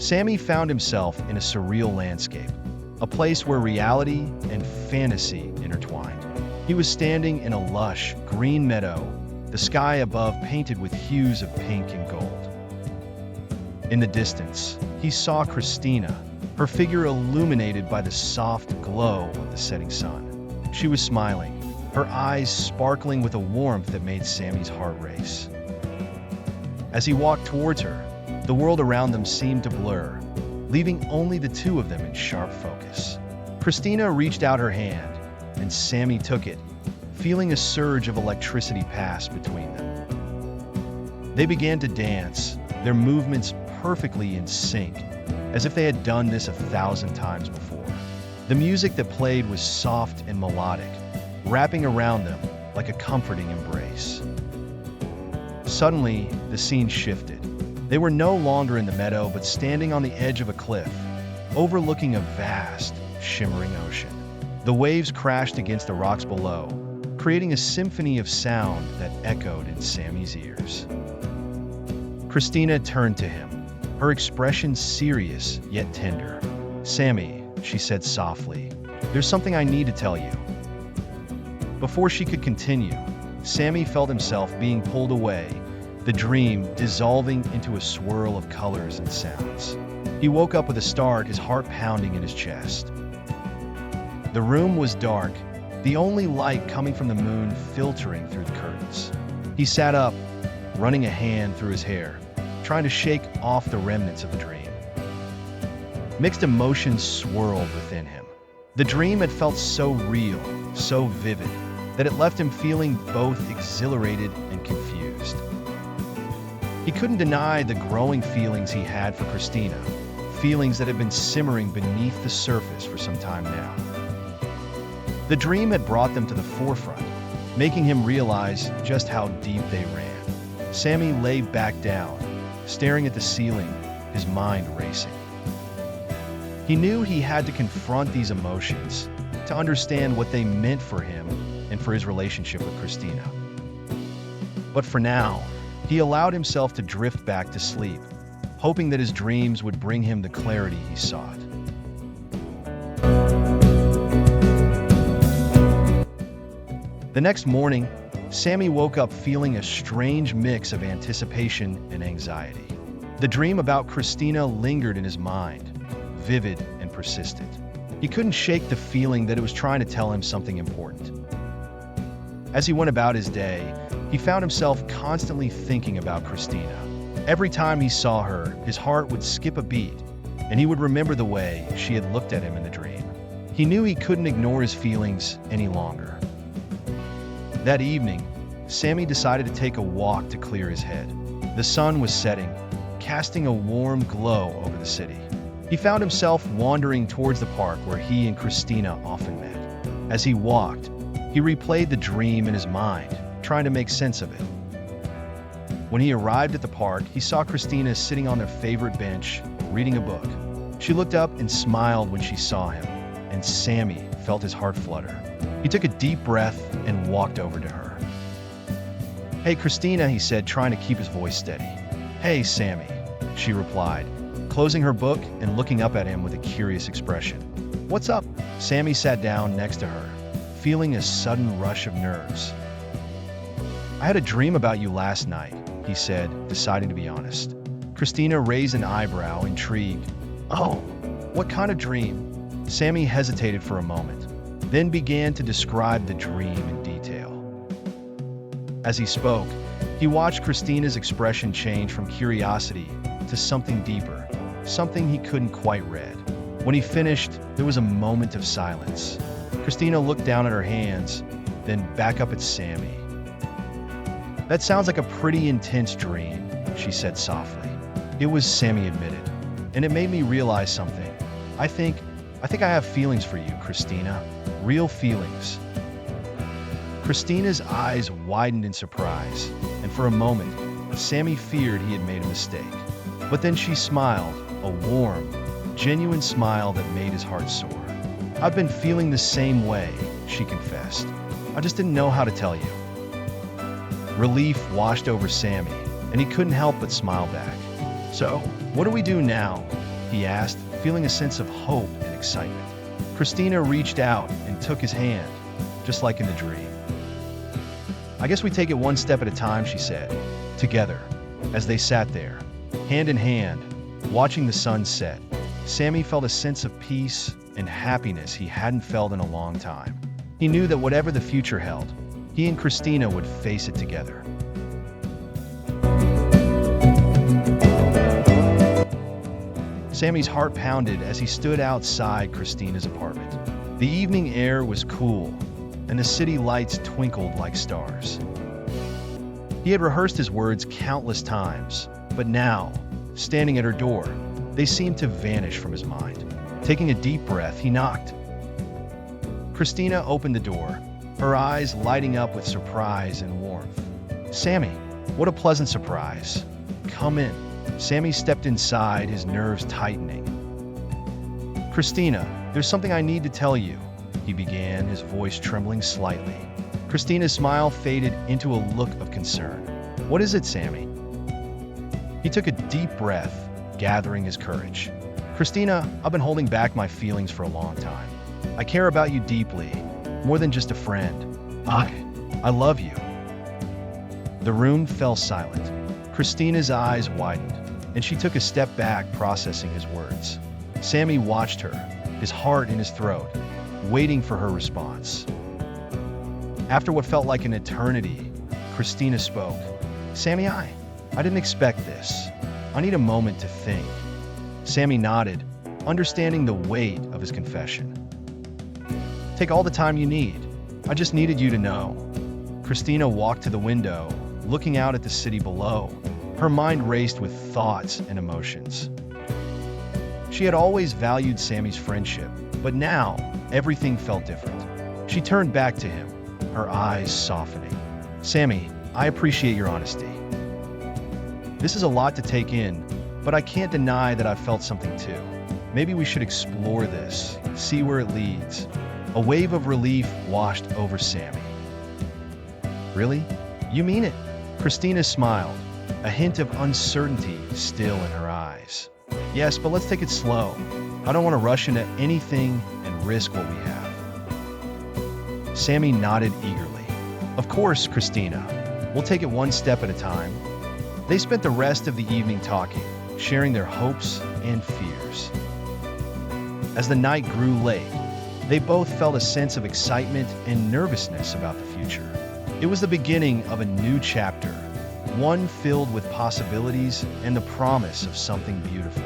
Sami found himself in a surreal landscape, a place where reality and fantasy intertwined. He was standing in a lush, green meadow, the sky above painted with hues of pink and gold. In the distance, he saw Christina, her figure illuminated by the soft glow of the setting sun. She was smiling, her eyes sparkling with a warmth that made Sami's heart race. As he walked towards her, the world around them seemed to blur, leaving only the two of them in sharp focus. Christina reached out her hand, and Sami took it, feeling a surge of electricity pass between them. They began to dance, their movements perfectly in sync, as if they had done this 1,000 times before. The music that played was soft and melodic, wrapping around them like a comforting embrace. Suddenly, the scene shifted. They were no longer in the meadow, but standing on the edge of a cliff, overlooking a vast, shimmering ocean. The waves crashed against the rocks below, creating a symphony of sound that echoed in Sami's ears. Christina turned to him, her expression serious yet tender. "Sami," she said softly, "there's something I need to tell you." Before she could continue, Sami felt himself being pulled away, the dream dissolving into a swirl of colors and sounds. He woke up with a start, his heart pounding in his chest. The room was dark, the only light coming from the moon filtering through the curtains. He sat up, running a hand through his hair, trying to shake off the remnants of the dream. Mixed emotions swirled within him. The dream had felt so real, so vivid, that it left him feeling both exhilarated and confused. He couldn't deny the growing feelings he had for Christina, feelings that had been simmering beneath the surface for some time now. The dream had brought them to the forefront, making him realize just how deep they ran. Sami lay back down, staring at the ceiling, his mind racing. He knew he had to confront these emotions, to understand what they meant for him and for his relationship with Christina. But for now, he allowed himself to drift back to sleep, hoping that his dreams would bring him the clarity he sought. The next morning, Sami woke up feeling a strange mix of anticipation and anxiety. The dream about Christina lingered in his mind, vivid and persistent. He couldn't shake the feeling that it was trying to tell him something important. As he went about his day, he found himself constantly thinking about Christina. Every time he saw her, his heart would skip a beat, and he would remember the way she had looked at him in the dream. He knew he couldn't ignore his feelings any longer. That evening, Sami decided to take a walk to clear his head. The sun was setting, casting a warm glow over the city. He found himself wandering towards the park where he and Christina often met. As he walked, he replayed the dream in his mind, trying to make sense of it. When he arrived at the park, he saw Christina sitting on their favorite bench, reading a book. She looked up and smiled when she saw him, and Sami felt his heart flutter. He took a deep breath and walked over to her. "Hey, Christina," he said, trying to keep his voice steady. "Hey, Sami," she replied, closing her book and looking up at him with a curious expression. "What's up?" Sami sat down next to her, feeling a sudden rush of nerves. "I had a dream about you last night," he said, deciding to be honest. Christina raised an eyebrow, intrigued. "Oh, what kind of dream?" Sami hesitated for a moment, then began to describe the dream in detail. As he spoke, he watched Christina's expression change from curiosity to something deeper, something he couldn't quite read. When he finished, there was a moment of silence. Christina looked down at her hands, then back up at Sami. "That sounds like a pretty intense dream," she said softly. "It was," Sami admitted, "and it made me realize something. I think I have feelings for you, Christina. Real feelings." Christina's eyes widened in surprise, and for a moment, Sami feared he had made a mistake. But then she smiled, a warm, genuine smile that made his heart soar. "I've been feeling the same way," she confessed. "I just didn't know how to tell you." Relief washed over Sami, and he couldn't help but smile back. "So, what do we do now?" he asked, feeling a sense of hope and excitement. Christina reached out and took his hand, just like in the dream. I guess we take it one step at a time, she said, together, as they sat there, hand in hand, watching the sun set. Sami felt a sense of peace and happiness he hadn't felt in a long time. He knew that whatever the future held, he and Christina would face it together. Sami's heart pounded as he stood outside Christina's apartment. The evening air was cool, and the city lights twinkled like stars. He had rehearsed his words countless times, but now, standing at her door, they seemed to vanish from his mind. Taking a deep breath, he knocked. Christina opened the door, her eyes lighting up with surprise and warmth. "Sami, what a pleasant surprise. Come in." Sami stepped inside, his nerves tightening. "Christina, there's something I need to tell you," he began, his voice trembling slightly. Christina's smile faded into a look of concern. "What is it, Sami?" He took a deep breath, gathering his courage. "Christina, I've been holding back my feelings for a long time. I care about you deeply, more than just a friend. I love you." The room fell silent. Christina's eyes widened, and she took a step back, processing his words. Sami watched her, his heart in his throat, waiting for her response. After what felt like an eternity, Christina spoke. "Sami, I didn't expect this. I need a moment to think." Sami nodded, understanding the weight of his confession. "Take all the time you need. I just needed you to know." Christina walked to the window, looking out at the city below. Her mind raced with thoughts and emotions. She had always valued Sami's friendship, but now everything felt different. She turned back to him, her eyes softening. "Sami, I appreciate your honesty. This is a lot to take in, but I can't deny that I felt something too. Maybe we should explore this, see where it leads." A wave of relief washed over Sami. "Really? You mean it?" Christina smiled, a hint of uncertainty still in her eyes. "Yes, but let's take it slow. I don't want to rush into anything and risk what we have." Sami nodded eagerly. "Of course, Christina. We'll take it one step at a time." They spent the rest of the evening talking, sharing their hopes and fears. As the night grew late, they both felt a sense of excitement and nervousness about the future. It was the beginning of a new chapter, one filled with possibilities and the promise of something beautiful.